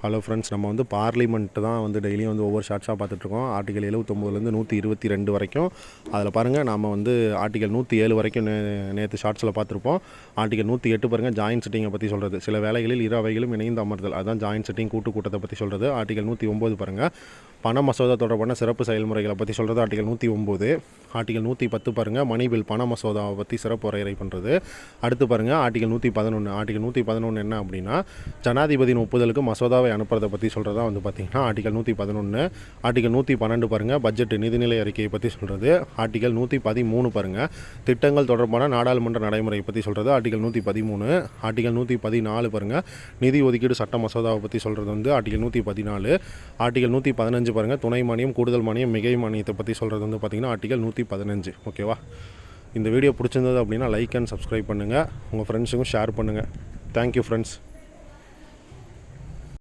Hello friends, நம்ம வந்து parliament தான் வந்து டெய்லியும் வந்து ஒவ்வொரு ஷார்ட்ஸாக பார்த்துட்ருக்கோம். ஆர்டிகல் 79லேருந்து 122 வரைக்கும். அதில் பாருங்கள், நம்ம வந்து ஆர்டிகல் 107 வரைக்கும் நேற்று ஷார்ட்ஸில் பார்த்துருப்போம். ஆர்டிகல் 108 பாருங்கள், ஜாயின்ட் சிட்டிங்கை பற்றி சொல்கிறது. சில வேளைகளில் இரு அவைகளும் இணைந்து அமர்தல், அதுதான் ஜாயின்ட் சிட்டிங், கூட்டத்தை பற்றி சொல்கிறது. ஆர்டிகல் 109 பாருங்கள், பண மசோதா தொடர்பான சிறப்பு செயல்முறைகளை பற்றி சொல்கிறது. ஆர்டிகல் 109. ஆர்டிகல் 110 பாருங்கள், மணி பில் பண மசோதாவை பற்றி சிறப்பு வரையறை பண்ணுறது. அடுத்து பாருங்கள், ஆர்டிகல் 111. ஆர்டிகல் 111 என்ன அப்படின்னா, ஜனாதிபதியின் ஒப்புதலுக்கு மசோதாவை அனுப்புறதை பற்றி சொல்கிறதா வந்து பார்த்திங்கன்னா ஆர்டிகல் 111. ஆர்டிகல் 112 பாருங்கள், பட்ஜெட் நிதிநிலை அறிக்கையை பற்றி சொல்கிறது. ஆர்டிகல் 113 பாருங்கள், திட்டங்கள் தொடர்பான நாடாளுமன்ற நடைமுறையை பற்றி சொல்கிறது. ஆர்டிகல் 113. ஆர்டிகல் 114 பாருங்கள், நிதி ஒதுக்கீடு சட்ட மசோதாவை பற்றி சொல்கிறது வந்து ஆர்டிகல் 114. ஆர்டிகல் 115 பாருங்கள், துணை மானியம், கூடுதல் மானியம், மிகை மானியத்தை பற்றி சொல்கிறது வந்து பார்த்திங்கன்னா ஆர்டிகல் 115. ஓகேவா? இந்த வீடியோ பிடிச்சிருந்தது அப்படின்னா லைக் அண்ட் சப்ஸ்கிரைப் பண்ணுங்கள், உங்கள் ஃப்ரெண்ட்ஸுக்கும் ஷேர் பண்ணுங்கள். Thank you friends.